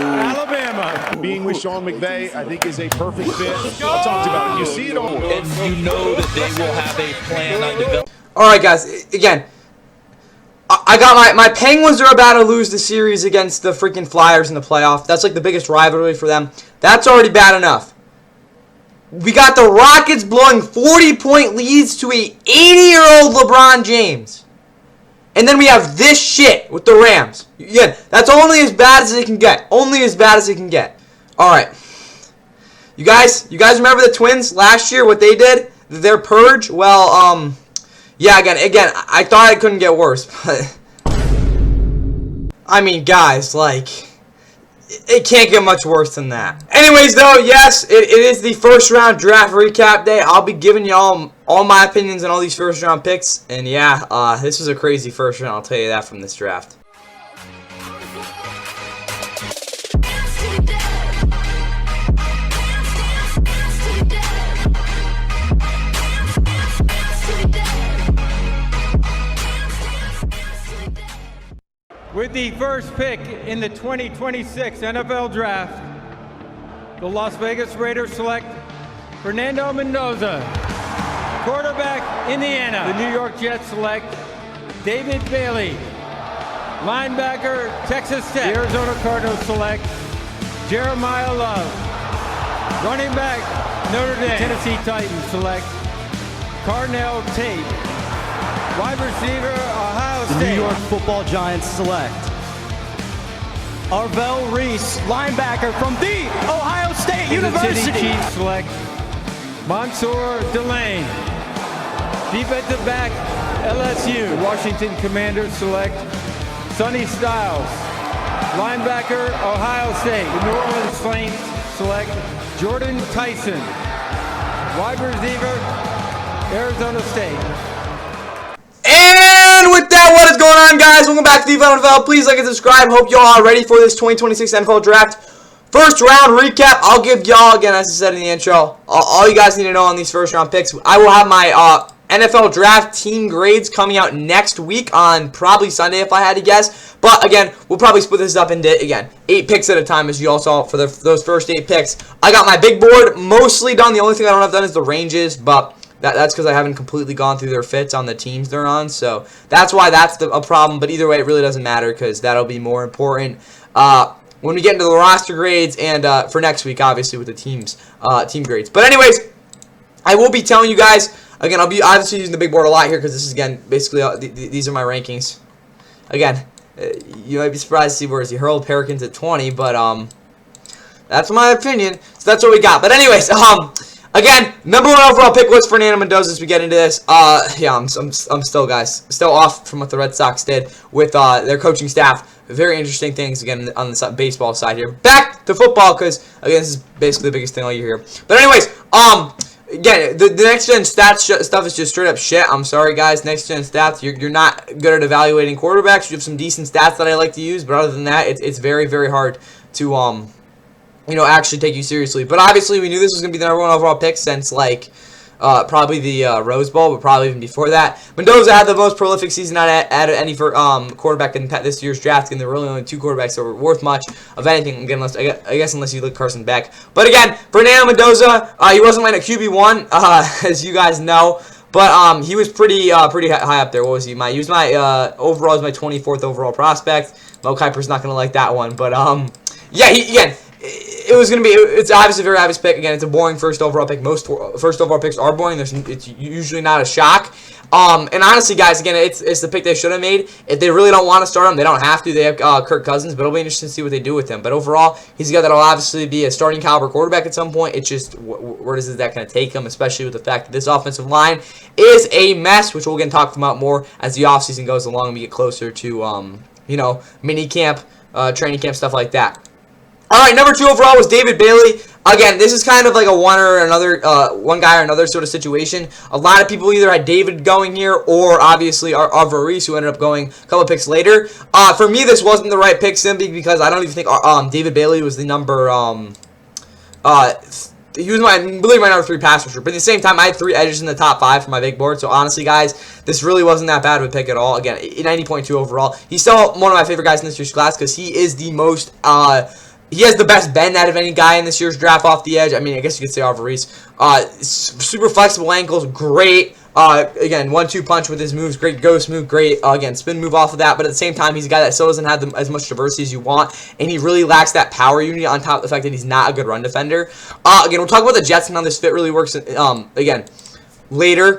Alabama. Being with Sean McVay, I think, is a perfect fit. I talked about it. You see it all. And you know that they will have a plan on developing. All right, guys. Again, I got my Penguins are about to lose the series against the freaking Flyers in the playoff. That's like the biggest rivalry for them. That's already bad enough. We got the Rockets blowing 40-point leads to a 80-year-old LeBron James. And then we have this shit with the Rams. Yeah, that's only as bad as it can get. Only as bad as it can get. All right. You guys remember the Twins last year, what they did? Their purge? Well, yeah, again, I thought it couldn't get worse, but I mean, guys, like, it can't get much worse than that. Anyways, though, yes, it is the first round draft recap day. I'll be giving y'all all my opinions on all these first round picks. And yeah, this was a crazy first round, I'll tell you that from this draft. With the first pick in the 2026 NFL Draft, the Las Vegas Raiders select Fernando Mendoza, quarterback, Indiana. The New York Jets select David Bailey, linebacker, Texas Tech. The Arizona Cardinals select Jeremiah Love, running back, Notre Dame. The Tennessee Titans select Carnell Tate, wide receiver, Ohio State. The New York Football Giants select Arvell Reese, linebacker from the Ohio State University. The City Chiefs select Mansour Delane, defensive back, LSU. The Washington Commanders select Sonny Styles, linebacker, Ohio State. The New Orleans Saints select Jordan Tyson, wide receiver, Arizona State. And with that, what is going on, guys? Welcome back to the NFL. Please like and subscribe. Hope y'all are ready for this 2026 NFL Draft. First round recap. I'll give y'all, again, as I said in the intro, all you guys need to know on these first round picks. I will have my NFL Draft team grades coming out next week on probably Sunday if I had to guess. But, again, we'll probably split this up into, again, 8 picks at a time, as you all saw for those first 8 picks. I got my big board mostly done. The only thing I don't have done is the ranges, but that's because I haven't completely gone through their fits on the teams they're on. So that's why that's a problem. But either way, it really doesn't matter because that'll be more important when we get into the roster grades and for next week, obviously, with the team grades. But anyways, I will be telling you guys, again, I'll be obviously using the big board a lot here because this is, again, basically these are my rankings. Again, you might be surprised to see where he hurled Perkins at 20, but that's my opinion. So that's what we got. But anyways, again, number 1 overall pick was Fernando Mendoza as we get into this. Yeah, I'm still, guys, still off from what the Red Sox did with their coaching staff. Very interesting things, again, on the baseball side here. Back to football, because, again, this is basically the biggest thing all year here. But anyways, again, the next-gen stats stuff is just straight-up shit. I'm sorry, guys. Next-gen stats, you're not good at evaluating quarterbacks. You have some decent stats that I like to use, but other than that, it's very, very hard to, you know, actually take you seriously. But obviously, we knew this was going to be the number 1 overall pick since, like, probably the Rose Bowl, but probably even before that. Mendoza had the most prolific season out of any quarterback in this year's draft, and there were really only 2 quarterbacks that were worth much of anything, again, I guess unless you look Carson Beck. But again, Fernando Mendoza, he wasn't like a QB1, as you guys know. But he was pretty high up there. What was he? He was my overall was my 24th overall prospect. Mo Kiper's not gonna like that one, but yeah, it's obviously a very obvious pick. Again, it's a boring first overall pick. Most first overall picks are boring. It's usually not a shock. And honestly, guys, again, it's the pick they should have made. If they really don't want to start him, they don't have to. They have Kirk Cousins, but it'll be interesting to see what they do with him. But overall, he's a guy that'll obviously be a starting caliber quarterback at some point. It's just where is that going to take him, especially with the fact that this offensive line is a mess, which we'll get talk about more as the offseason goes along and we get closer to you know, mini camp, training camp, stuff like that. All right, number 2 overall was David Bailey. Again, this is kind of like a one guy or another sort of situation. A lot of people either had David going here or obviously Arvell Reese, who ended up going a couple picks later. For me, this wasn't the right pick simply because I don't even think David Bailey was the number. He was my number 3 pass rusher. But at the same time, I had 3 edges in the top 5 for my big board. So honestly, guys, this really wasn't that bad of a pick at all. Again, 90.2 overall. He's still one of my favorite guys in this year's class because he is the most He has the best bend out of any guy in this year's draft off the edge. I mean, I guess you could say Alvarez. Super flexible ankles, great. Again, 1-2 punch with his moves, great ghost move, great, again, spin move off of that, but at the same time, he's a guy that still doesn't have as much diversity as you want, and he really lacks that power unit on top of the fact that he's not a good run defender. Again, we'll talk about the Jets and how this fit really works, again, later.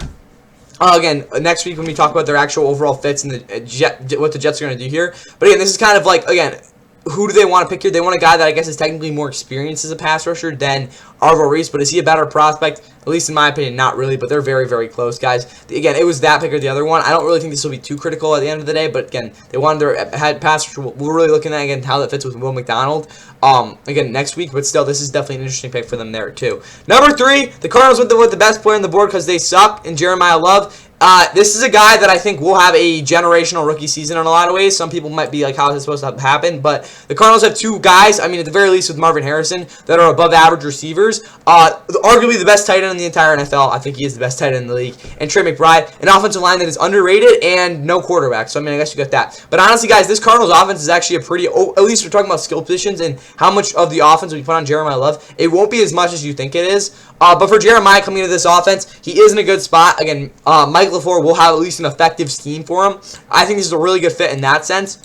Again, next week when we talk about their actual overall fits and what the Jets are going to do here. But again, this is kind of like, again, who do they want to pick here? They want a guy that I guess is technically more experienced as a pass rusher than Alvarez, but is he a better prospect? At least in my opinion, not really, but they're very, very close, guys. Again, it was that pick or the other one. I don't really think this will be too critical at the end of the day, but again, they wanted their head pass rusher. We're really looking at, again, how that fits with Will McDonald, again, next week, but still, this is definitely an interesting pick for them there, too. Number 3, the Cardinals went with the best player on the board because they suck, and Jeremiah Love. This is a guy that I think will have a generational rookie season in a lot of ways. Some people might be like, how is it supposed to happen? But the Cardinals have 2 guys, I mean, at the very least with Marvin Harrison, that are above average receivers. Arguably the best tight end in the entire NFL. I think he is the best tight end in the league. And Trey McBride, an offensive line that is underrated and no quarterback. So, I mean, I guess you got that. But honestly, guys, this Cardinals offense is actually a pretty, at least we're talking about skill positions and how much of the offense we put on Jeremiah Love. It won't be as much as you think it is. But for Jeremiah coming into this offense, he is in a good spot. Again, Mike LaFleur will have at least an effective scheme for him. I think this is a really good fit in that sense.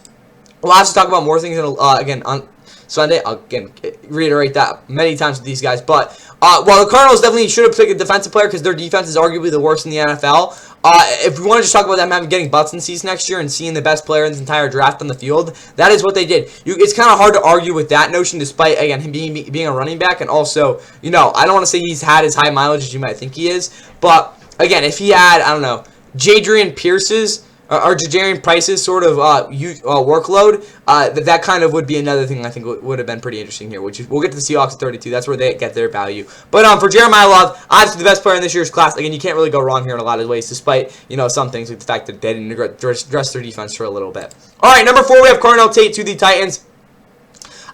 We'll have to talk about more things again on Sunday. I'll again reiterate that many times with these guys. But while the Cardinals definitely should have picked a defensive player because their defense is arguably the worst in the NFL, if we want to just talk about them getting butts in seats next year and seeing the best player in the entire draft on the field, that is what they did. It's kind of hard to argue with that notion despite, again, him being a running back. And also, you know, I don't want to say he's had as high mileage as you might think he is. But, again, if he had, I don't know, Jadrian Pierce's or Jadarian Price's sort of workload, that kind of would be another thing I think would have been pretty interesting here, which is we'll get to the Seahawks at 32. That's where they get their value. But for Jeremiah Love, obviously the best player in this year's class. Again, you can't really go wrong here in a lot of ways, despite, you know, some things like the fact that they didn't address their defense for a little bit. All right, number 4, we have Carnell Tate to the Titans.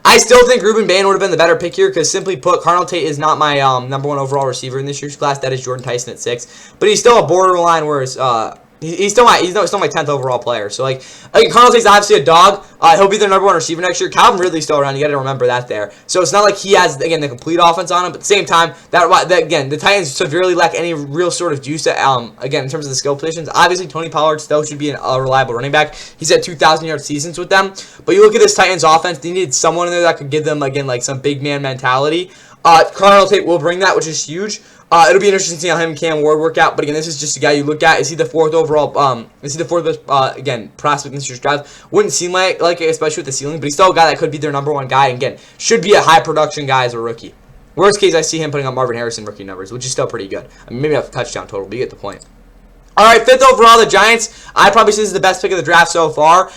I still think Ruben Bain would have been the better pick here because, simply put, Carnell Tate is not my number 1 overall receiver in this year's class. That is Jordan Tyson at 6. But he's still a borderline, whereas he's still my 10th overall player. So, like, Carnell Tate's obviously a dog. He'll be their number 1 receiver next year. Calvin Ridley's still around. You got to remember that there. So it's not like he has, again, the complete offense on him. But at the same time, again, the Titans severely lack any real sort of juice. Again, in terms of the skill positions, obviously Tony Pollard still should be a reliable running back. He's had 2,000-yard seasons with them. But you look at this Titans offense, they needed someone in there that could give them, again, like some big man mentality. Carnell Tate will bring that, which is huge. It'll be interesting to see how him and Cam Ward work out. But again, this is just a guy you look at. Is he the 4th overall? Is he the 4th best, again, prospect in this year's draft? Wouldn't seem like it, especially with the ceiling. But he's still a guy that could be their number 1 guy. And again, should be a high production guy as a rookie. Worst case, I see him putting up Marvin Harrison rookie numbers, which is still pretty good. I mean, maybe not the touchdown total, but you get the point. All right, 5th overall, the Giants. I probably say this is the best pick of the draft so far,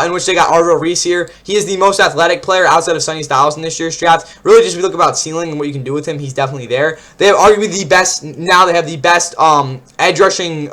in which they got Arvil Reese here. He is the most athletic player outside of Sonny Styles in this year's draft. Really, just if you look about ceiling and what you can do with him, he's definitely there. They have arguably the best, now they have the best edge rushing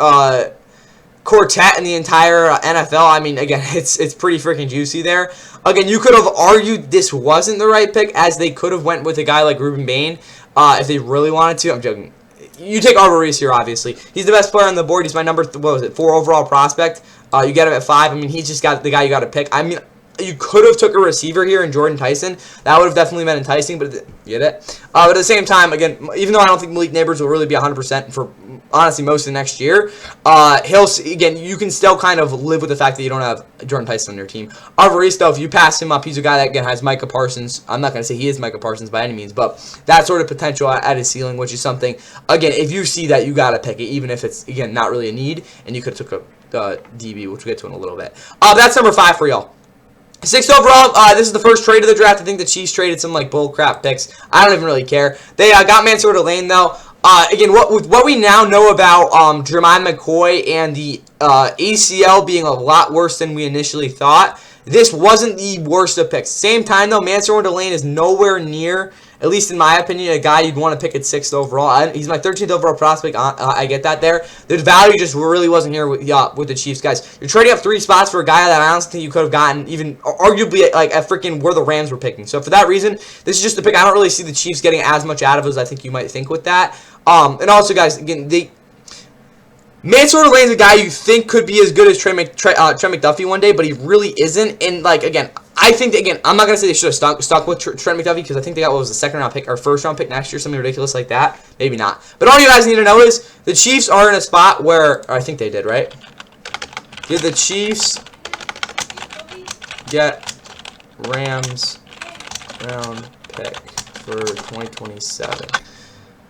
quartet in the entire NFL. I mean, again, it's pretty freaking juicy there. Again, you could have argued this wasn't the right pick, as they could have went with a guy like Ruben Bain if they really wanted to. I'm joking. You take Arvil Reese here, obviously. He's the best player on the board. He's my number, 4 overall prospect. You get him at 5. I mean, he's just got the guy you got to pick. I mean, you could have took a receiver here in Jordan Tyson. That would have definitely been enticing, but you get it? But at the same time, again, even though I don't think Malik Neighbors will really be 100% for, honestly, most of the next year, again, you can still kind of live with the fact that you don't have Jordan Tyson on your team. Arvil Reese, though, if you pass him up, he's a guy that, again, has Micah Parsons. I'm not going to say he is Micah Parsons by any means, but that sort of potential at his ceiling, which is something, again, if you see that, you got to pick it, even if it's, again, not really a need, and you could have took a DB, which we'll get to in a little bit. That's number 5 for y'all. 6th overall, this is the first trade of the draft. I think the Chiefs traded some, like, bullcrap picks. I don't even really care. They got Mansour Lane, though. Again, what we now know about Jeremiah McCoy and the ACL being a lot worse than we initially thought, this wasn't the worst of picks. Same time, though, Mansour Lane is nowhere near, at least in my opinion, a guy you'd want to pick at 6th overall. He's my 13th overall prospect. I get that there. The value just really wasn't here with the Chiefs, guys. You're trading up 3 spots for a guy that I honestly think you could have gotten even arguably like at freaking where the Rams were picking. So for that reason, this is just a pick. I don't really see the Chiefs getting as much out of it as I think you might think with that. And also, guys, again, Mansour Lane's a guy you think could be as good as Trey McDuffie one day, but he really isn't. And, like, again, I think, that, again, I'm not going to say they should have stuck with Trent McDuffie because I think they got, what was the second-round pick or first-round pick next year, something ridiculous like that. Maybe not. But all you guys need to know is the Chiefs are in a spot where, or I think they did, right? Did the Chiefs get Rams round pick for 2027?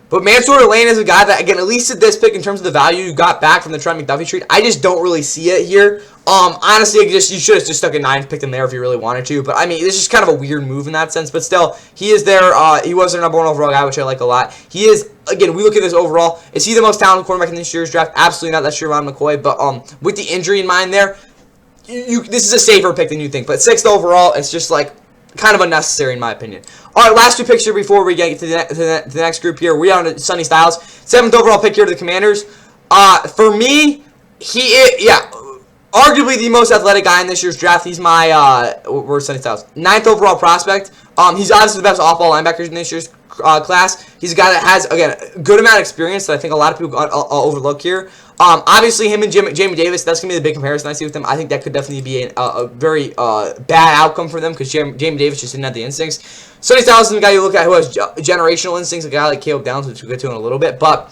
But Mansour Lane is a guy that, again, at least at this pick in terms of the value you got back from the Trent McDuffie trade, I just don't really see it here. Honestly, you should have just stuck a 9th pick in there if you really wanted to. But, I mean, it's just kind of a weird move in that sense. But still, he is there. He was their #1 overall guy, which I like a lot. He is, again, we look at this overall. Is he the most talented quarterback in this year's draft? Absolutely not. That's Sherron McCoy. But with the injury in mind there, this is a safer pick than you think. But 6th overall, it's just like kind of unnecessary in my opinion. All right, last 2 picks here before we get to the next group here. We are on Sonny Styles, 7th overall pick here to the Commanders. For me, he is, arguably the most athletic guy in this year's draft. He's my where's Sonny Styles? 9th overall prospect. He's obviously the best off-ball linebackers in this year's class. He's a guy that has, again, a good amount of experience that I think a lot of people overlook here. Obviously, him and Jamie Davis, that's going to be the big comparison I see with them. I think that could definitely be a very bad outcome for them because Jamie Davis just didn't have the instincts. Sonny Styles is a guy you look at who has generational instincts, a guy like Caleb Downs, which we'll get to in a little bit. But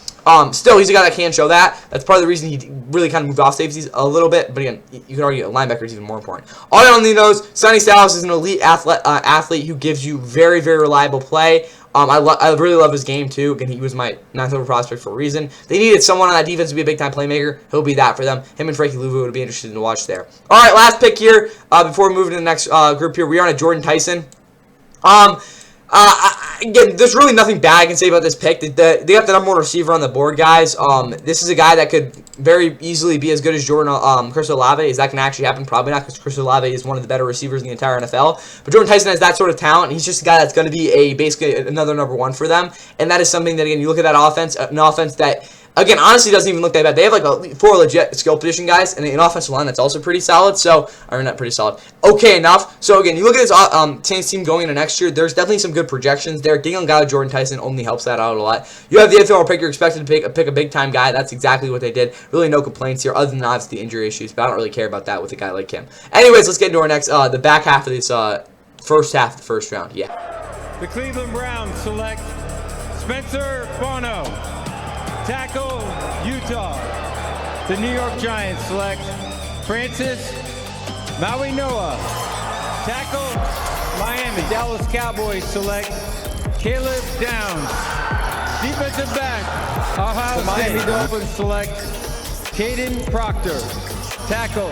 still, he's a guy that can show that. That's part of the reason he really kind of moved off safeties a little bit. But again, you could argue a linebacker is even more important. All I only knows, Sonny Styles is an elite athlete who gives you very, very reliable play. I really love his game, too. Again, he was my 9th overall prospect for a reason. They needed someone on that defense to be a big-time playmaker. He'll be that for them. Him and Frankie Louvu would be interested to watch there. All right, last pick here. Before we move to the next group here, we are on a Jordan Tyson. Again, there's really nothing bad I can say about this pick. They got the #1 receiver on the board, guys. This is a guy that could very easily be as good as Chris Olave. Is that going to actually happen? Probably not, because Chris Olave is one of the better receivers in the entire NFL. But Jordan Tyson has that sort of talent. He's just a guy that's going to be basically another #1 for them. And that is something that, again, you look at that offense, an offense that, again, honestly doesn't even look that bad. They have like 4 legit skill position guys and an offensive line that's also pretty solid. So, or not pretty solid, okay enough. So again, you look at this Saints team going into next year. There's definitely some good projections there. Getting a guy like Jordan Tyson only helps that out a lot. You have the 8th overall pick. You're expected to pick a big time guy. That's exactly what they did. Really, no complaints here, other than obviously the injury issues. But I don't really care about that with a guy like him. Anyways, let's get into our next the back half of this first half of the first round. Yeah. The Cleveland Browns select Spencer Bono, tackle, Utah. The New York Giants select Francis Maui-Noah, tackle, Miami. Dallas Cowboys select Caleb Downs, defensive back. Ohio Miami Dolphins select Caden Proctor, tackle,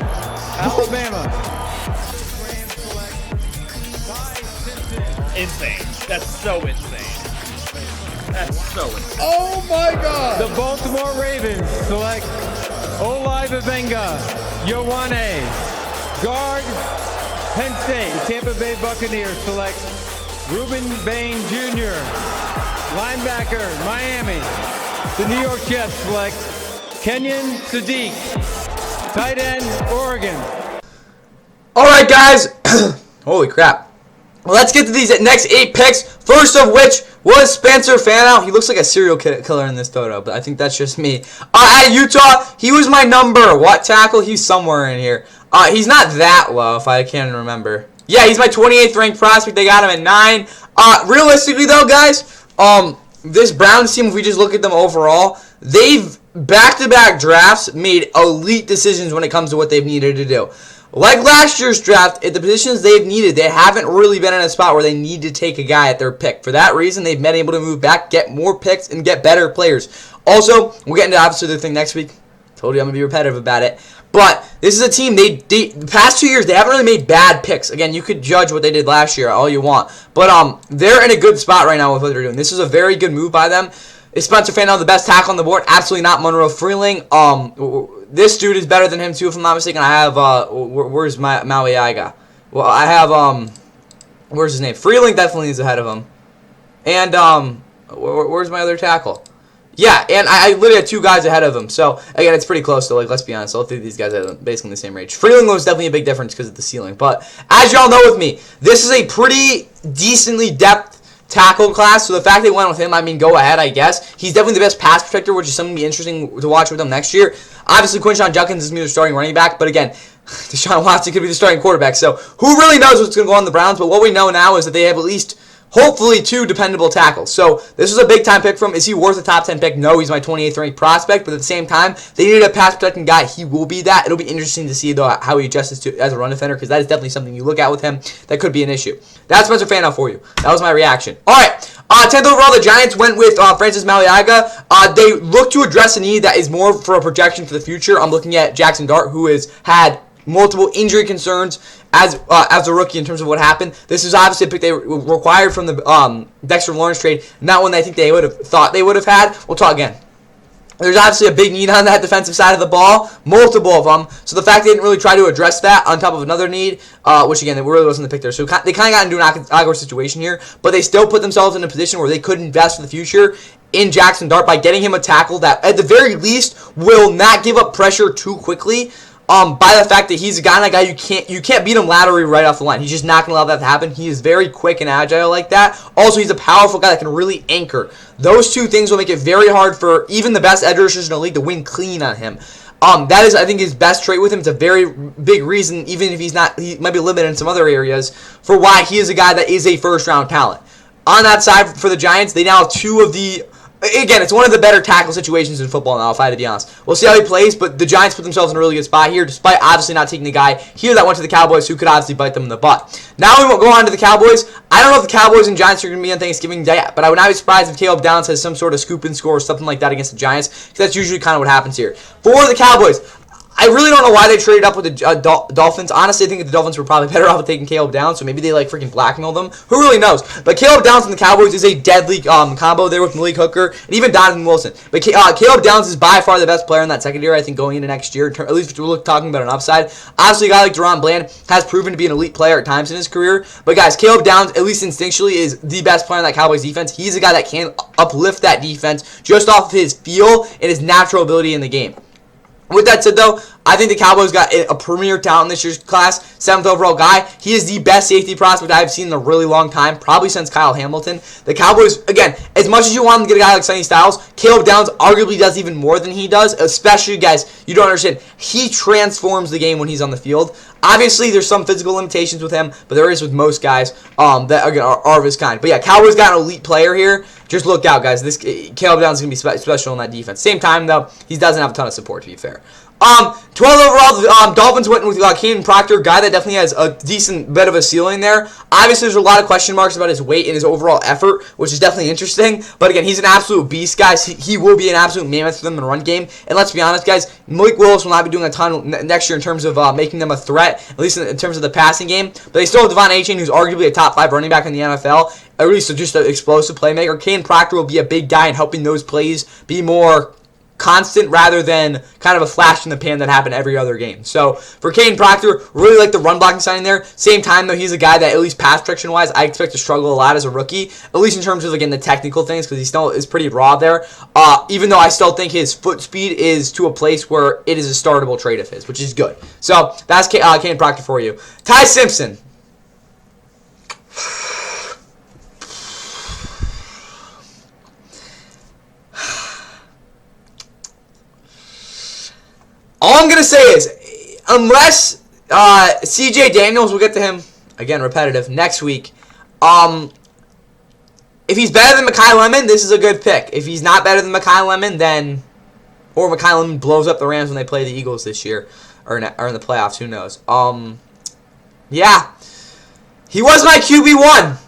Alabama. Rams select Ty Simpson. Insane. That's so insane. That's so insane. Oh my God! The Baltimore Ravens select Olai Babenga, Yowane, guard, Penn State. The Tampa Bay Buccaneers select Ruben Bain Jr., linebacker, Miami. The New York Jets select Kenyon Sadiq, tight end, Oregon. All right, guys. Holy crap. Well, let's get to these next 8 picks. First of which was Spencer Fanout. He looks like a serial killer in this photo, but I think that's just me. At Utah, he was my what tackle? He's somewhere in here. He's not that low, if I can remember. Yeah, he's my 28th ranked prospect. They got him at 9. Realistically, though, guys, this Browns team, if we just look at them overall, they've back-to-back drafts made elite decisions when it comes to what they've needed to do. Like last year's draft, at the positions they've needed, they haven't really been in a spot where they need to take a guy at their pick. For that reason, they've been able to move back, get more picks, and get better players. Also, we'll get into obviously the thing next week. Told you I'm going to be repetitive about it. But this is a team, the past 2 years, they haven't really made bad picks. Again, you could judge what they did last year all you want. But they're in a good spot right now with what they're doing. This is a very good move by them. Is Spencer Fanout the best tackle on the board? Absolutely not. Monroe Freeling. This dude is better than him too, if I'm not mistaken. I have where's Maui Aiga? Well, I have where's his name? Freeling definitely is ahead of him. And where's my other tackle? Yeah, and I literally had 2 guys ahead of him. So again, it's pretty close. So like, let's be honest, all 3 of these guys are basically in the same range. Freeling was definitely a big difference because of the ceiling. But as y'all know with me, this is a pretty decently depth tackle class, so the fact they went with him, I mean, go ahead, I guess. He's definitely the best pass protector, which is something to be interesting to watch with them next year. Obviously, Quinshon Judkins is going to be their starting running back, but again, Deshaun Watson could be the starting quarterback. So who really knows what's going to go on the Browns? But what we know now is that they have at least, hopefully, 2 dependable tackles. So this was a big-time pick from him. Is he worth a top 10 pick? No, he's my 28th ranked prospect. But at the same time, they needed a pass-protecting guy. He will be that. It'll be interesting to see, though, how he adjusts to as a run defender, because that is definitely something you look at with him that could be an issue. That's Spencer Fanow for you. That was my reaction. All right. 10th overall, the Giants went with Francis Maliaga. They look to address a need that is more for a projection for the future. I'm looking at Jackson Dart, who has had multiple injury concerns as a rookie in terms of what happened. This is obviously a pick they required from the Dexter Lawrence trade, not one I think they would have thought they would have had. We'll talk again. There's obviously a big need on that defensive side of the ball, multiple of them. So the fact they didn't really try to address that on top of another need, which again, it really wasn't the pick there. So they kind of got into an awkward situation here, but they still put themselves in a position where they could invest for the future in Jackson Dart by getting him a tackle that, at the very least, will not give up pressure too quickly. By the fact that he's a guy you can't beat him laterally right off the line. He's just not going to allow that to happen. He is very quick and agile like that. Also, he's a powerful guy that can really anchor. Those 2 things will make it very hard for even the best edge rushers in the league to win clean on him. That is, I think, his best trait with him. It's a very big reason, even if he might be limited in some other areas, for why he is a guy that is a first-round talent. On that side, for the Giants, they now have 2 of the... Again, it's one of the better tackle situations in football now, if I had to be honest. We'll see how he plays, but the Giants put themselves in a really good spot here, despite obviously not taking the guy here that went to the Cowboys who could obviously bite them in the butt. Now we will go on to the Cowboys. I don't know if the Cowboys and Giants are going to be on Thanksgiving Day, but I would not be surprised if Caleb Downs has some sort of scoop and score or something like that against the Giants, because that's usually kind of what happens here. For the Cowboys, I really don't know why they traded up with the Dolphins. Honestly, I think the Dolphins were probably better off with taking Caleb Downs, so maybe they freaking blackmailed them. Who really knows? But Caleb Downs and the Cowboys is a deadly combo there with Malik Hooker and even Donovan Wilson. But Caleb Downs is by far the best player in that secondary, I think, going into next year. At least if we're talking about an upside. Obviously, a guy like Deron Bland has proven to be an elite player at times in his career. But guys, Caleb Downs, at least instinctually, is the best player in that Cowboys defense. He's a guy that can uplift that defense just off of his feel and his natural ability in the game. With that said, though, I think the Cowboys got a premier talent in this year's class. 7th overall guy. He is the best safety prospect I've seen in a really long time, probably since Kyle Hamilton. The Cowboys, again, as much as you want them to get a guy like Sonny Styles, Caleb Downs arguably does even more than he does, especially, guys, you don't understand. He transforms the game when he's on the field. Obviously, there's some physical limitations with him, but there is with most guys that again, are of his kind. But yeah, Cowboys got an elite player here. Just look out, guys. This Caleb Downs is going to be special in that defense. Same time, though, he doesn't have a ton of support, to be fair. 12 overall, the Dolphins went with Keenan Proctor, guy that definitely has a decent bit of a ceiling there. Obviously, there's a lot of question marks about his weight and his overall effort, which is definitely interesting. But again, he's an absolute beast, guys. He will be an absolute mammoth for them in the run game. And let's be honest, guys, Malik Willis will not be doing a ton next year in terms of making them a threat, at least in terms of the passing game. But they still have Devon Achane, who's arguably a top 5 running back in the NFL, at least just an explosive playmaker. Keenan Proctor will be a big guy in helping those plays be more constant rather than kind of a flash in the pan that happened every other game. So for Kane Proctor, really like the run blocking signing there. Same time, though, he's a guy that at least pass protection wise, I expect to struggle a lot as a rookie, at least in terms of, again, the technical things, because he still is pretty raw there. Even though I still think his foot speed is to a place where it is a startable trait of his, which is good. So that's Kane Proctor for you. Ty Simpson. All I'm going to say is, unless C.J. Daniels, we'll get to him, again, repetitive, next week. If he's better than Mekhi Lemon, this is a good pick. If he's not better than Mekhi Lemon, then, or Mekhi Lemon blows up the Rams when they play the Eagles this year, or in the playoffs, who knows. Yeah. He was my QB1.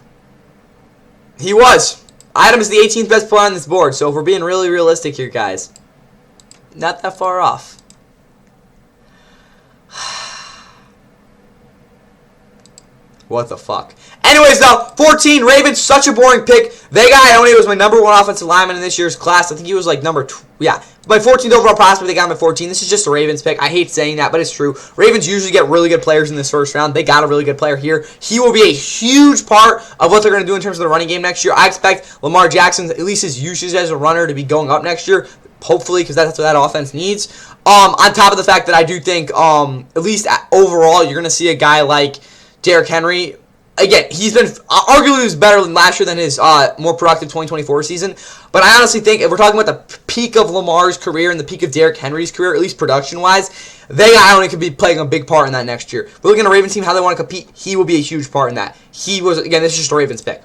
He was. I had him as the 18th best player on this board, so if we're being really realistic here, guys, not that far off. What the fuck? Anyways, though, 14, Ravens, such a boring pick. Vega Ione was my number 1 offensive lineman in this year's class. I think he was like my 14th overall prospect. They got him at 14. This is just a Ravens pick. I hate saying that, but it's true. Ravens usually get really good players in this first round. They got a really good player here. He will be a huge part of what they're going to do in terms of the running game next year. I expect Lamar Jackson, at least his usage as a runner, to be going up next year. Hopefully, because that's what that offense needs. On top of the fact that I do think, at least overall, you're going to see a guy like Derrick Henry again, he's been arguably was better than last year than his more productive 2024 season. But I honestly think if we're talking about the peak of Lamar's career and the peak of Derrick Henry's career, at least production-wise, they I only could be playing a big part in that next year. We're looking at a Ravens team, how they want to compete. He will be a huge part in that. He was, again, this is just a Ravens pick.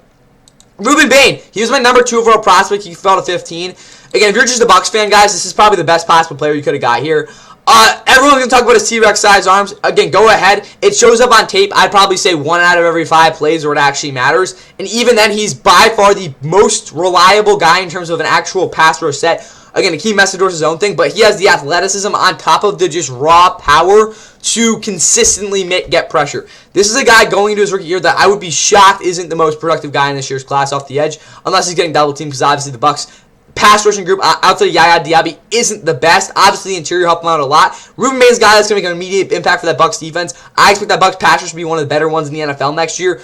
Ruben Bain, he was my number 2 overall prospect. He fell to 15. Again, if you're just a Bucs fan, guys, this is probably the best possible player you could have got here. Everyone's going to talk about his T-Rex size arms. Again, go ahead. It shows up on tape. I'd probably say 1 out of every 5 plays where it actually matters. And even then, he's by far the most reliable guy in terms of an actual pass rush set. Again, Akeem Messidor's his own thing, but he has the athleticism on top of the just raw power to consistently get pressure. This is a guy going into his rookie year that I would be shocked isn't the most productive guy in this year's class off the edge, unless he's getting double teamed, because obviously the Bucs pass rushing group outside of Yaya Diaby isn't the best. Obviously, the interior helped him out a lot. Ruben Bain's a guy that's going to make an immediate impact for that Bucs defense. I expect that Bucs pass rush to be one of the better ones in the NFL next year,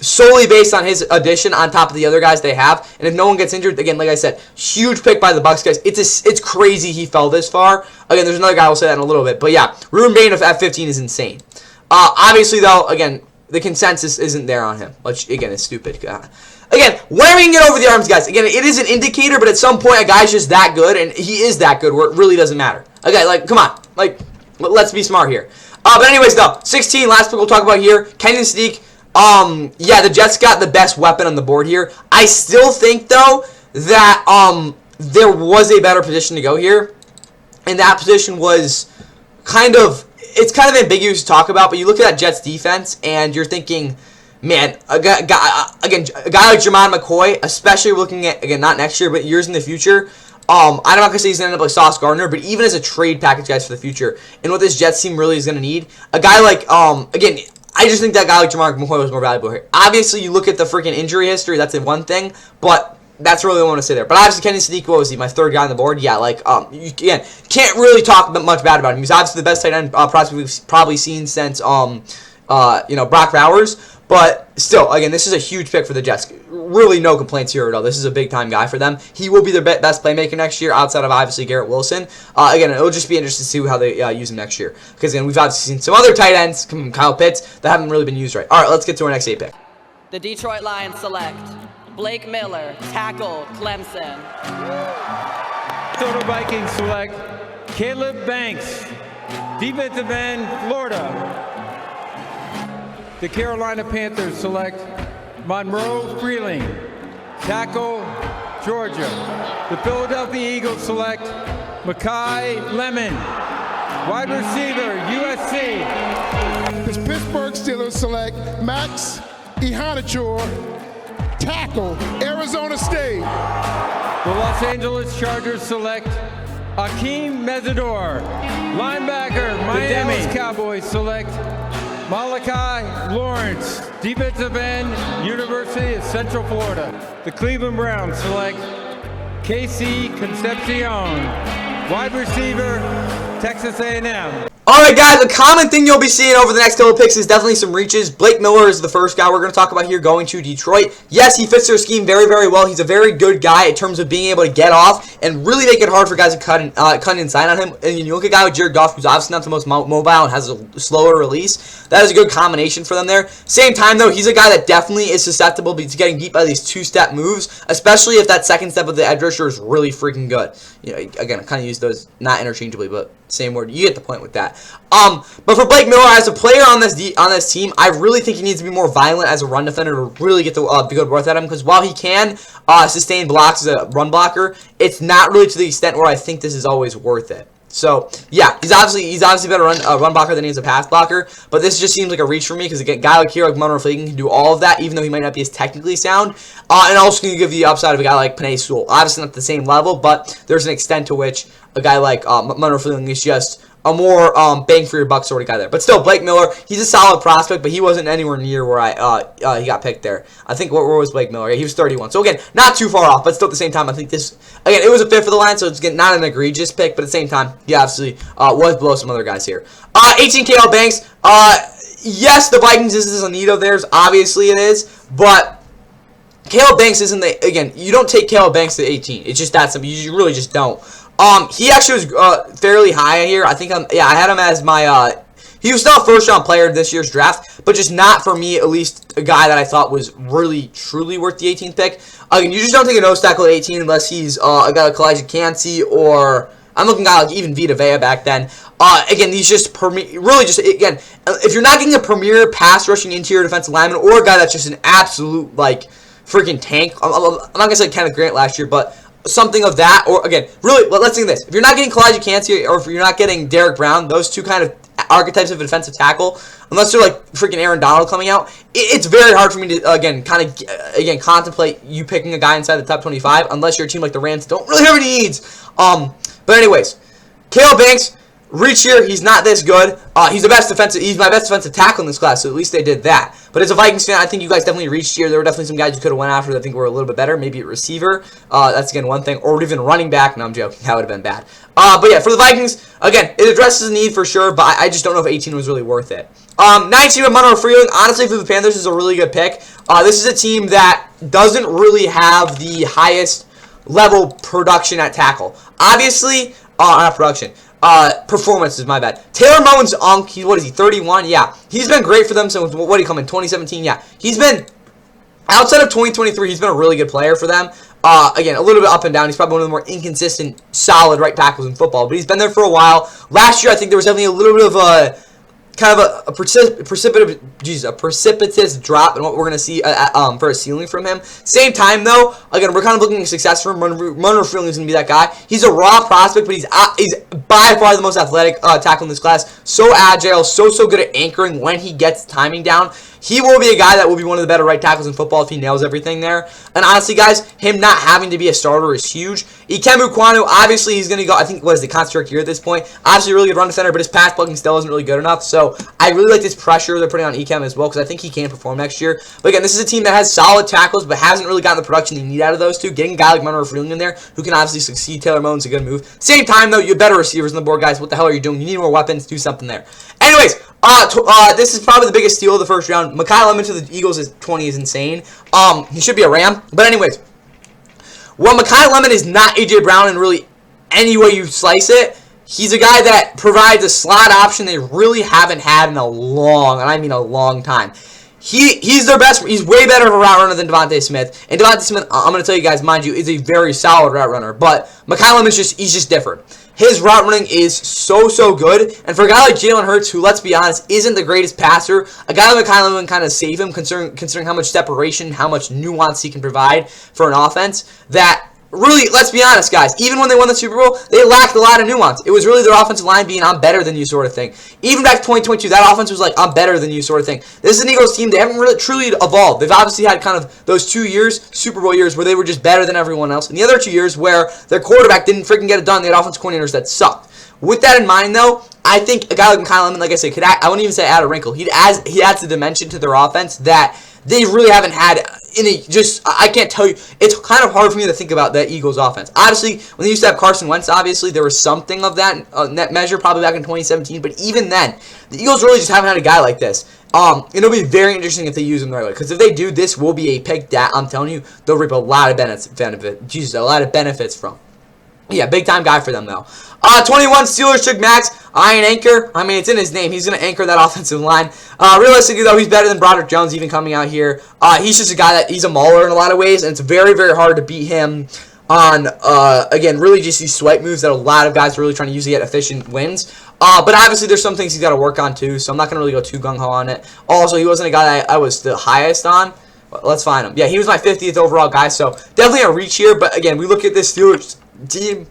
solely based on his addition on top of the other guys they have. And if no one gets injured, again, like I said, huge pick by the Bucs, guys. It's crazy he fell this far. Again, there's another guy who'll say that in a little bit. But yeah, Ruben Bain at 15 is insane. Obviously, though, again, the consensus isn't there on him, which, again, is stupid. Again, when are we going to get over the arms, guys? Again, it is an indicator, but at some point, a guy's just that good, and he is that good where it really doesn't matter. Okay, like, come on. Like, let's be smart here. But anyways, though, 16, last pick we'll talk about here. Kenyon Sneak. Yeah, the Jets got the best weapon on the board here. I still think, though, that there was a better position to go here, and that position was kind of, it's kind of ambiguous to talk about, but you look at that Jets defense, and you're thinking, man, a guy like Jermon McCoy, especially looking at, again, not next year, but years in the future, I'm not going to say he's going to end up like Sauce Gardner, but even as a trade package, guys, for the future, and what this Jets team really is going to need, a guy like, again, I just think that guy like Jermon McCoy was more valuable here. Obviously, you look at the freaking injury history, that's the one thing, but that's really what I want to say there. But obviously, Kenyon Sneak, what was he, my 3rd guy on the board? Yeah, like, you can't really talk much bad about him. He's obviously the best tight end prospect we've probably seen since, Brock Bowers. But still, again, this is a huge pick for the Jets. Really no complaints here at all. This is a big-time guy for them. He will be their best playmaker next year outside of, obviously, Garrett Wilson. Again, it'll just be interesting to see how they use him next year. Because, again, we've obviously seen some other tight ends, Kyle Pitts, that haven't really been used right. All right, let's get to our next 8 pick. The Detroit Lions select Blake Miller, tackle, Clemson. Minnesota Vikings select Caleb Banks, defensive end, Florida. The Carolina Panthers select Monroe Freeling, tackle, Georgia. The Philadelphia Eagles select Makai Lemon, wide receiver, USC. The Pittsburgh Steelers select Max Ihanachor, tackle, Arizona State. The Los Angeles Chargers select Akeem Messidor, linebacker, Miami. The Dallas Cowboys select Malachi Lawrence, defensive end, University of Central Florida. The Cleveland Browns select Casey Concepcion, wide receiver, Texas A&M. Alright, guys, a common thing you'll be seeing over the next couple of picks is definitely some reaches. Blake Miller is the first guy we're going to talk about here going to Detroit. Yes, he fits their scheme very, very well. He's a very good guy in terms of being able to get off and really make it hard for guys to cut inside on him. And you look at a guy like Jared Goff, who's obviously not the most mobile and has a slower release. That is a good combination for them there. Same time, though, he's a guy that definitely is susceptible to getting beat by these two-step moves, especially if that second step of the edge rusher is really freaking good. You know, again, I kind of use those not interchangeably, but same word. You get the point with that. But for Blake Miller as a player on this team, I really think he needs to be more violent as a run defender to really get the good worth at him. Because while he can sustain blocks as a run blocker, it's not really to the extent where I think this is always worth it. So yeah, he's obviously better run blocker than he is a pass blocker. But this just seems like a reach for me because a guy like here, like Monroe Freeling, can do all of that, even though he might not be as technically sound. And also can give you the upside of a guy like Penei Sewell. Obviously not the same level, but there's an extent to which a guy like Monroe Freeling is just a more bang for your buck sort of guy there. But still, Blake Miller, he's a solid prospect, but he wasn't anywhere near where he got picked there. I think, where was Blake Miller? Yeah, he was 31. So again, not too far off, but still at the same time, I think this, again, it was a fit for the line, so it's not an egregious pick, but at the same time, he obviously was below some other guys here. 18 KL Banks, yes, the Vikings, this is a need of theirs, obviously it is, but Caleb Banks isn't again, you don't take Caleb Banks to 18. It's just that simple. You really just don't. He actually was fairly high here. I think I had him as my He was still a first-round player in this year's draft, but just not, for me, at least a guy that I thought was really, truly worth the 18th pick. Again, you just don't take a nose tackle at 18 unless he's a guy like Elijah Cansey, or I'm looking at like even Vita Vea back then. Again, these just really just, again, if you're not getting a premier pass rushing interior defensive lineman or a guy that's just an absolute like freaking tank, I'm not gonna say Kenneth Grant last year, but something of that, or again, really, let's think of this. If you're not getting Elijah Cansey or if you're not getting Derek Brown, those two kind of archetypes of a defensive tackle, unless they're like freaking Aaron Donald coming out, it's very hard for me to again contemplate you picking a guy inside the top 25 unless you're a team like the Rams don't really have any needs. But anyways, Caleb Banks, reach here, he's not this good. He's my best defensive tackle in this class, so at least they did that. But as a Vikings fan, I think you guys definitely reached here. There were definitely some guys you could have went after that I think were a little bit better. Maybe at receiver. That's, again, one thing. Or even running back. No, I'm joking. That would have been bad. But yeah, for the Vikings, again, it addresses a need for sure, but I just don't know if 18 was really worth it. 19 with Monroe Freeling. Honestly, for the Panthers, is a really good pick. This is a team that doesn't really have the highest level production at tackle. Obviously, not production. Performance is my bad. Taylor Moen's what is he, 31? Yeah. He's been great for them since, what did he come in, 2017? Yeah. He's been, outside of 2023, he's been a really good player for them. Again, a little bit up and down. He's probably one of the more inconsistent, solid right tackles in football, but he's been there for a while. Last year, I think there was definitely a little bit of a kind of a precipitous drop in what we're going to see for a ceiling from him. Same time, though, again, we're kind of looking at success from Monroe Freeling is going to be that guy. He's a raw prospect, but he's by far the most athletic tackle in this class. So agile, so good at anchoring when he gets timing down. He will be a guy that will be one of the better right tackles in football if he nails everything there. And honestly, guys, him not having to be a starter is huge. Ikembu Kwanu, obviously, he's going to go, I think, what is the construct year at this point? Obviously, a really good run defender, but his pass blocking still isn't really good enough. So I really like this pressure they're putting on Ikem as well, because I think he can perform next year. But again, this is a team that has solid tackles, but hasn't really gotten the production they need out of those two. Getting a guy like Monroe Freeling in there, who can obviously succeed Taylor Moen's a good move. Same time, though, you have better receivers on the board, guys. What the hell are you doing? You need more weapons. Do something there. Anyways, this is probably the biggest steal of the first round. Mekhi Lemon to the Eagles is 20 is insane. He should be a Ram. But anyways, while Mekhi Lemon is not A.J. Brown in really any way you slice it, he's a guy that provides a slot option they really haven't had in a long, and I mean a long time. He's their best. He's way better of a route runner than Devontae Smith. And Devontae Smith, I'm going to tell you guys, mind you, is a very solid route runner. But Mekhi Lemon he's just different. His route running is so good. And for a guy like Jalen Hurts, who, let's be honest, isn't the greatest passer, a guy like Mekhi Lemon kind of save him, considering how much separation, how much nuance he can provide for an offense that really, let's be honest, guys, even when they won the Super Bowl, they lacked a lot of nuance. It was really their offensive line being, I'm better than you sort of thing. Even back to 2022, that offense was like, I'm better than you sort of thing. This is an Eagles team. They haven't really truly evolved. They've obviously had kind of those 2 years, Super Bowl years, where they were just better than everyone else. And the other 2 years where their quarterback didn't freaking get it done. They had offensive coordinators that sucked. With that in mind, though, I think a guy like Mekhi Lemon, like I said, I wouldn't even say add a wrinkle. He adds a dimension to their offense that they really haven't had I can't tell you. It's kind of hard for me to think about that Eagles offense. Obviously, when they used to have Carson Wentz, obviously, there was something of that net measure probably back in 2017. But even then, the Eagles really just haven't had a guy like this. It'll be very interesting if they use him the right way. Because if they do, this will be a pick that, I'm telling you, they'll reap a lot of benefits from. Yeah, big-time guy for them, though. 21, Steelers took Max. Iron Anchor. I mean, it's in his name. He's going to anchor that offensive line. Realistically, though, he's better than Broderick Jones even coming out here. He's just a guy that he's a mauler in a lot of ways, and it's very hard to beat him on, again, really just these swipe moves that a lot of guys are really trying to use to get efficient wins. But obviously, there's some things he's got to work on, too, so I'm not going to really go too gung-ho on it. Also, he wasn't a guy that I was the highest on. Let's find him. Yeah, he was my 50th overall guy, so definitely a reach here. But, again, we look at this Steelers team,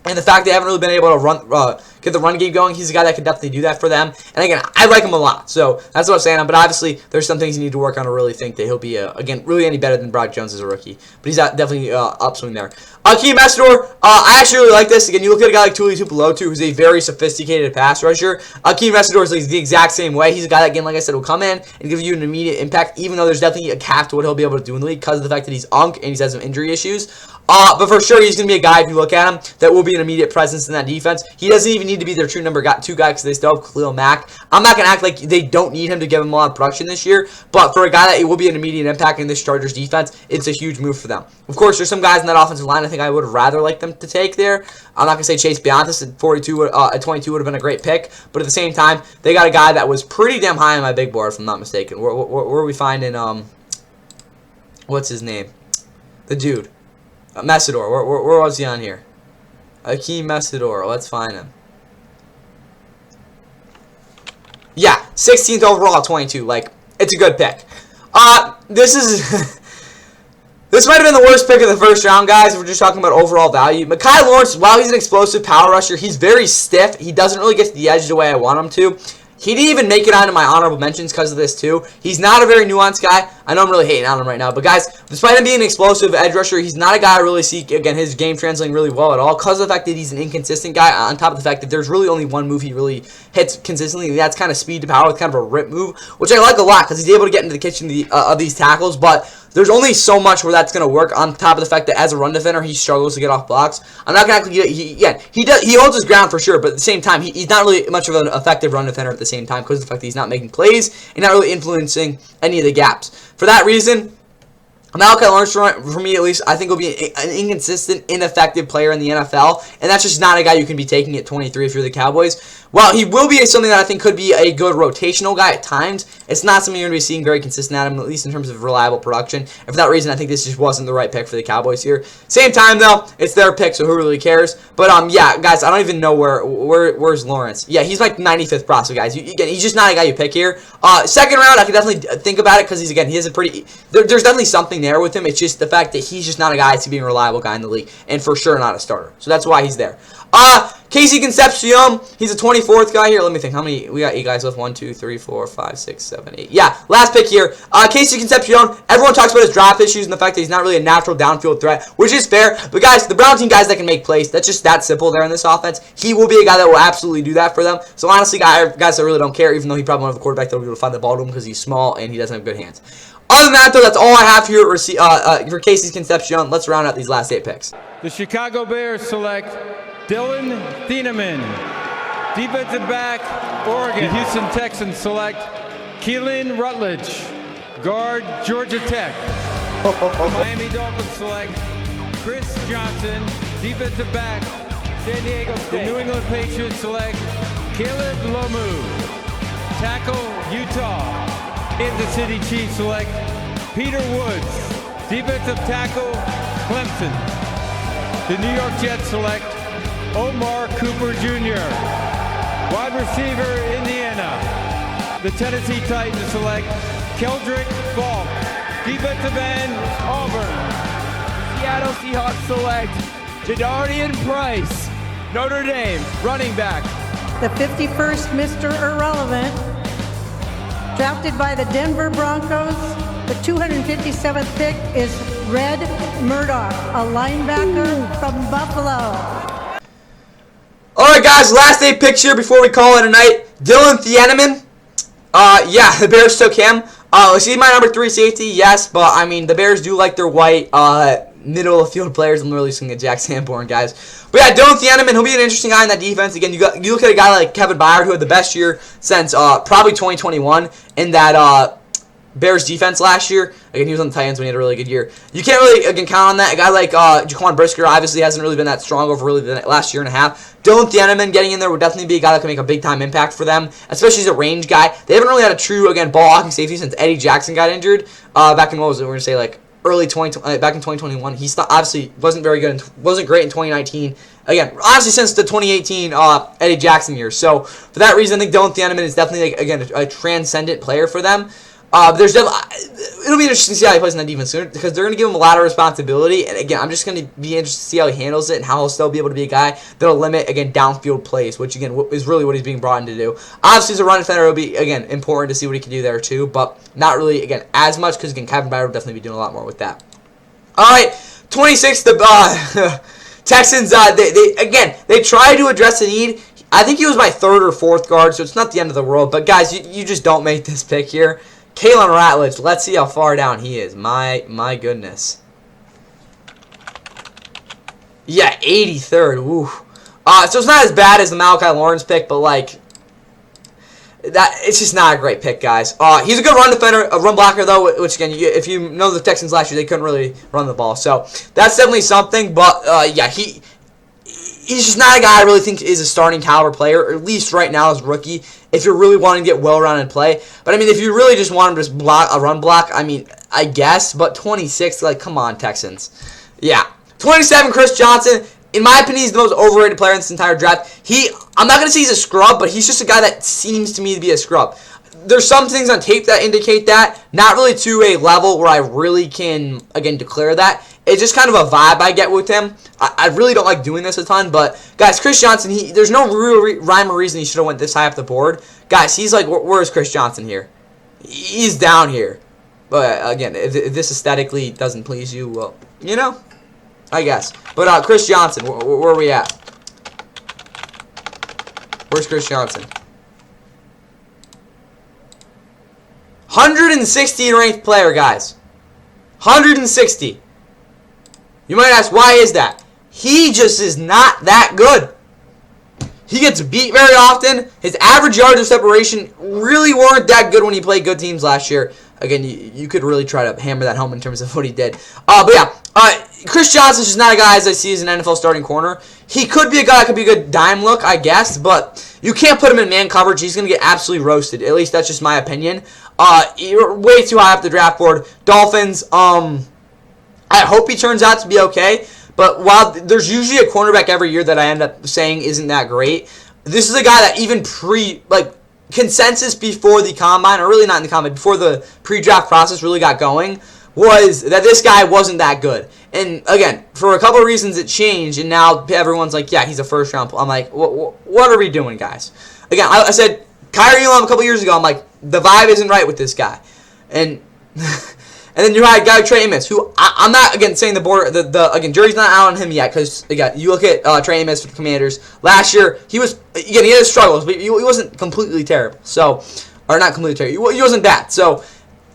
and the fact they haven't really been able to get the run game going, he's a guy that can definitely do that for them. And again, I like him a lot. So that's what I'm saying. But obviously, there's some things you need to work on to really think that he'll be, again, really any better than Brock Jones as a rookie. But he's definitely upswing there. Akeem Messidor, I actually really like this. Again, you look at a guy like Tuli Tupelotu, who's a very sophisticated pass rusher. Akeem Messidor is the exact same way. He's a guy that, again, like I said, will come in and give you an immediate impact, even though there's definitely a cap to what he'll be able to do in the league because of the fact that he's and he's had some injury issues. But for sure, he's going to be a guy, if you look at him, that will be an immediate presence in that defense. He doesn't even need to be their true number 2 guy because they still have Khalil Mack. I'm not going to act like they don't need him to give him a lot of production this year, but for a guy that it will be an immediate impact in this Chargers defense, it's a huge move for them. Of course, there's some guys in that offensive line I think I would rather like them to take there. I'm not going to say Chase Beyonce at 22 would have been a great pick, but at the same time, they got a guy that was pretty damn high on my big board, if I'm not mistaken. Where are we finding, what's his name? The dude. Messidor. Where was he on here? Akeem Messidor. Let's find him. Yeah, 16th overall at 22. Like, it's a good pick. This is... This might have been the worst pick of the first round, guys, if we're just talking about overall value. Mekhi Lawrence, while he's an explosive power rusher, he's very stiff. He doesn't really get to the edge the way I want him to. He didn't even make it onto my honorable mentions because of this, too. He's not a very nuanced guy. I know I'm really hating on him right now. But, guys, despite him being an explosive edge rusher, he's not a guy I really see, again, his game translating really well at all because of the fact that he's an inconsistent guy, on top of the fact that there's really only one move he really hits consistently, and that's kind of speed to power with kind of a rip move, which I like a lot because he's able to get into the kitchen of these tackles, but there's only so much where that's going to work on top of the fact that as a run defender, he struggles to get off blocks. I'm not going to he holds his ground for sure, but at the same time, he's not really much of an effective run defender at the same time because of the fact that he's not making plays and not really influencing any of the gaps. For that reason, Malachi Lawrence, for me at least, I think will be an inconsistent, ineffective player in the NFL, and that's just not a guy you can be taking at 23 if you're the Cowboys. While he will be something that I think could be a good rotational guy at times, it's not something you're going to be seeing very consistent at him, at least in terms of reliable production. And for that reason, I think this just wasn't the right pick for the Cowboys here. Same time, though, it's their pick, so who really cares? But, yeah, guys, I don't even know where's Lawrence. Yeah, he's like 95th prospect, guys. Again, he's just not a guy you pick here. Second round, I can definitely think about it because he has a pretty... There's definitely something there with him. It's just the fact that he's just not a guy to be a reliable guy in the league, and for sure not a starter. So that's why he's there. Casey Concepcion, he's a 24th guy here. Let me think. How many? We got 8 guys left. 1, 2, 3, 4, 5, 6, 7, 8. Yeah, last pick here. Casey Concepcion, everyone talks about his draft issues and the fact that he's not really a natural downfield threat, which is fair. But, guys, the Brown team guys that can make plays, that's just that simple there in this offense. He will be a guy that will absolutely do that for them. So, honestly, guys, I really don't care, even though he probably won't have a quarterback that will be able to find the ball to him because he's small and he doesn't have good hands. Other than that, though, that's all I have here for Casey Concepcion. Let's round out these last 8 picks. The Chicago Bears select Dylan Thieneman, defensive back, Oregon. The Houston Texans select Keelan Rutledge, guard, Georgia Tech. Miami Dolphins select Chris Johnson, defensive back, San Diego State. The New England Patriots select Caleb Lomu, tackle, Utah. Kansas City Chiefs select Peter Woods, defensive tackle, Clemson. The New York Jets select Omar Cooper Jr., wide receiver, Indiana. The Tennessee Titans select Keldrick Falk, defensive end, Auburn. Seattle Seahawks select Jadarian Price, Notre Dame, running back. The 51st Mr. Irrelevant, drafted by the Denver Broncos. The 257th pick is Red Murdoch, a linebacker from Buffalo. Alright, guys, last 8 picks here before we call it a night. Dylan Thieneman. Yeah, the Bears took him. Is he my number 3 safety? Yes, but, I mean, the Bears do like their white, middle of field players. I'm really looking at Jack Sanborn, guys. But yeah, Dylan Thieneman, he'll be an interesting guy in that defense. Again, you look at a guy like Kevin Byard, who had the best year since probably 2021 in that Bears defense last year. Again, he was on the Titans when he had a really good year. You can't really, again, count on that. A guy like Jaquan Brisker obviously hasn't really been that strong over really the last year and a half. Dylan Thieneman getting in there would definitely be a guy that can make a big-time impact for them, especially as a range guy. They haven't really had a true, again, ball-hawking safety since Eddie Jackson got injured back in, what was it, we're going to say, like, back in 2021. He obviously wasn't very good and wasn't great in 2019. Again, honestly, since the 2018 Eddie Jackson year. So, for that reason, I think Dylan Thieneman is definitely, like, again, a transcendent player for them. It'll be interesting to see how he plays in that defense because they're going to give him a lot of responsibility. And again, I'm just going to be interested to see how he handles it and how he'll still be able to be a guy that'll limit, again, downfield plays, which, again, is really what he's being brought in to do. Obviously, as a run defender, it'll be, again, important to see what he can do there, too. But not really, again, as much because, again, Kevin Byard will definitely be doing a lot more with that. All right, 26, the Texans, they tried to address the need. I think he was my 3rd or 4th guard, so it's not the end of the world. But, guys, you just don't make this pick here. Kalen Ratledge, let's see how far down he is. My goodness. Yeah, 83rd. Ooh. So it's not as bad as the Malachi Lawrence pick, but like that, it's just not a great pick, guys. He's a good run defender, a run blocker though. Which again, if you know the Texans last year, they couldn't really run the ball, so that's definitely something. But yeah, he's just not a guy I really think is a starting caliber player, or at least right now as a rookie. If you're really wanting to get well-rounded play, but I mean, if you really just want him to just block a run block, I mean, I guess. But 26, like, come on, Texans. Yeah, 27, Chris Johnson. In my opinion, he's the most overrated player in this entire draft. I'm not going to say he's a scrub, but he's just a guy that seems to me to be a scrub. There's some things on tape that indicate that. Not really to a level where I really can, again, declare that. It's just kind of a vibe I get with him. I really don't like doing this a ton, but, guys, Chris Johnson, there's no real rhyme or reason he should have went this high up the board. Guys, he's like, where's Chris Johnson here? He's down here. But, again, if this aesthetically doesn't please you, well, you know, I guess. But Chris Johnson, where are we at? Where's Chris Johnson? 160 ranked player, guys. 160. You might ask, why is that? He just is not that good. He gets beat very often. His average yards of separation really weren't that good when he played good teams last year. Again, you could really try to hammer that home in terms of what he did. But yeah, Chris Johnson's just not a guy as I see as an NFL starting corner. He could be a guy that could be a good dime look, I guess, but you can't put him in man coverage. He's going to get absolutely roasted. At least that's just my opinion. You're way too high up the draft board. Dolphins, I hope he turns out to be okay. But while there's usually a cornerback every year that I end up saying isn't that great, this is a guy that even consensus before the combine, or really not in the combine, before the pre-draft process really got going, was that this guy wasn't that good. And again, for a couple of reasons it changed, and now everyone's like, yeah, he's a first round. I'm like, what are we doing, guys? Again, I said Kyrie Elam a couple years ago, I'm like, the vibe isn't right with this guy. And and then you had a guy Trey Amos, who I'm not again saying again jury's not out on him yet, because again you look at Trey Amos for the Commanders last year, he had his struggles, but he wasn't completely terrible. So, or not completely terrible, he wasn't bad. So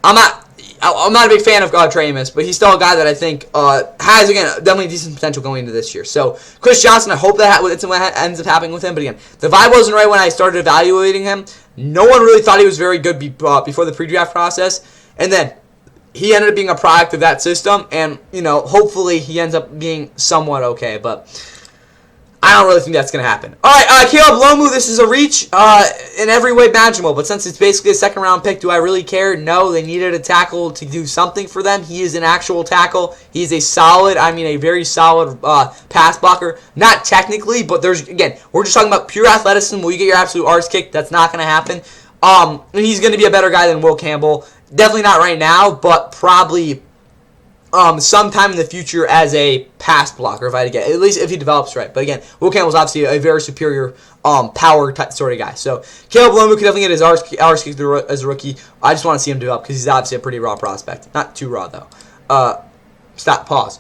I'm not a big fan of Trey Amos, but he's still a guy that I think has, again, definitely decent potential going into this year. So Chris Johnson, I hope that what ends up happening with him. But again, the vibe wasn't right when I started evaluating him. No one really thought he was very good before the pre-draft process, and then he ended up being a product of that system, and hopefully he ends up being somewhat okay. But I don't really think that's going to happen. All right, Caleb Lomu, this is a reach in every way imaginable, but since it's basically a second-round pick, do I really care? No, they needed a tackle to do something for them. He is an actual tackle. He's a very solid pass blocker. Not technically, but we're just talking about pure athleticism. Will you get your absolute arse kicked? That's not going to happen. And he's going to be a better guy than Will Campbell. Definitely not right now, but probably sometime in the future as a pass blocker, if I had to get, at least if he develops right. But again, Will Campbell's obviously a very superior power sort of guy. So Caleb Lomu could definitely get his hours kicked as a rookie. I just want to see him develop because he's obviously a pretty raw prospect. Not too raw though. Pause.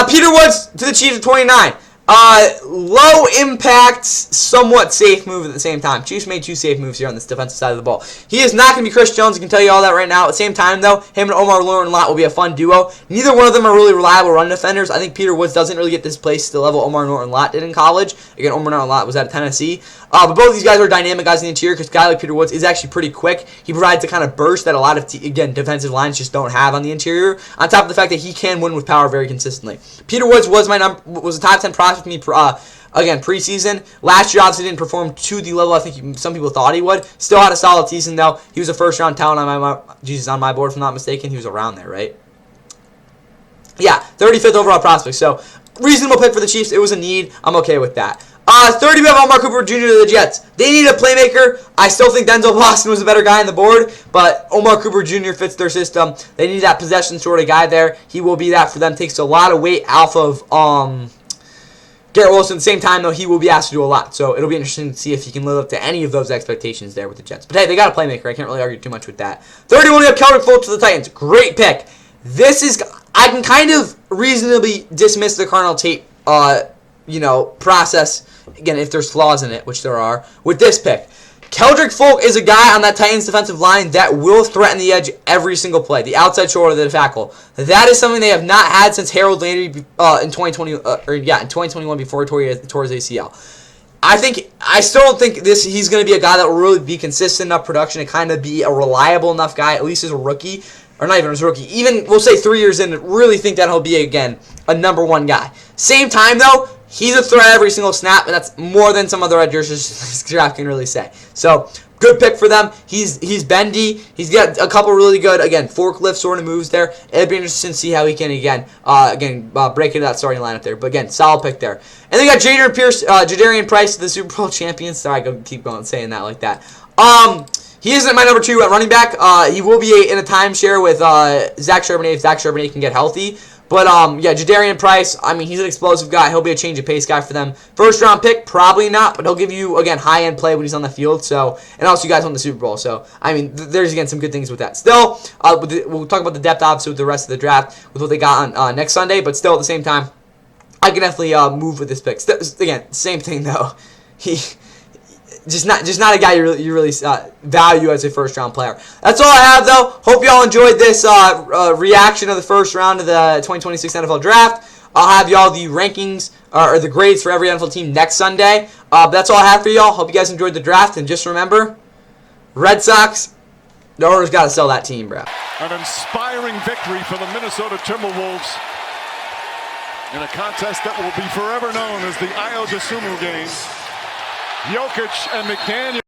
Peter Woods to the Chiefs at 29. Low impact, somewhat safe move at the same time. Chiefs made two safe moves here on this defensive side of the ball. He is not going to be Chris Jones. I can tell you all that right now. At the same time, though, him and Omar Norton-Lott will be a fun duo. Neither one of them are really reliable run defenders. I think Peter Woods doesn't really get this place to the level Omar Norton-Lott did in college. Again, Omar Norton-Lott was out of Tennessee. But both of these guys are dynamic guys in the interior because a guy like Peter Woods is actually pretty quick. He provides the kind of burst that a lot of, defensive lines just don't have on the interior. On top of the fact that he can win with power very consistently. Peter Woods was a top 10 prospect with me again, preseason. Last year, obviously, didn't perform to the level I think some people thought he would. Still had a solid season, though. He was a first-round talent on my board, if I'm not mistaken. He was around there, right? Yeah, 35th overall prospect. So, reasonable pick for the Chiefs. It was a need. I'm okay with that. 30, we have Omar Cooper Jr. to the Jets. They need a playmaker. I still think Denzel Boston was a better guy on the board, but Omar Cooper Jr. fits their system. They need that possession sort of guy there. He will be that for them. Takes a lot of weight off of Garrett Wilson. At the same time, though, he will be asked to do a lot. So it'll be interesting to see if he can live up to any of those expectations there with the Jets. But hey, they got a playmaker. I can't really argue too much with that. 31, we have Kelvin Fultz to the Titans. Great pick. I can kind of reasonably dismiss the Cardinal tape, process. Again, if there's flaws in it, which there are, with this pick. Keldrick Folk is a guy on that Titans defensive line that will threaten the edge every single play, the outside shoulder of the tackle. That is something they have not had since Harold Landry in 2020, in 2021 before he tore his ACL. I still don't think he's going to be a guy that will really be consistent enough production to kind of be a reliable enough guy, at least as a rookie, or not even as a rookie, even we'll say 3 years in, and really think that he'll be, again, a number one guy. Same time, though, he's a threat every single snap, and that's more than some other edge rushers this draft can really say. So, good pick for them. He's bendy. He's got a couple really good, again, forklift sort of moves there. It'd be interesting to see how he can, break into that starting lineup there. But, again, solid pick there. And they got Jadarian Price, the Super Bowl champion. Sorry, I keep going saying that like that. He isn't my number 2 at running back. He will be in a timeshare with Zach Charbonnet if Zach Charbonnet can get healthy. But, Jadarian Price, I mean, he's an explosive guy. He'll be a change of pace guy for them. First round pick, probably not, but he'll give you, again, high-end play when he's on the field. So, and also you guys won the Super Bowl. So, I mean, there's, again, some good things with that. Still, we'll talk about the depth, obviously, with the rest of the draft, with what they got on next Sunday. But still, at the same time, I can definitely move with this pick. Again, same thing, though. Just not a guy you really value as a first-round player. That's all I have, though. Hope you all enjoyed this reaction of the first round of the 2026 NFL Draft. I'll have y'all the rankings or the grades for every NFL team next Sunday. But that's all I have for y'all. Hope you guys enjoyed the draft. And just remember, Red Sox, the owner's got to sell that team, bro. An inspiring victory for the Minnesota Timberwolves in a contest that will be forever known as the Io DeSumo game. Jokic and McDaniel.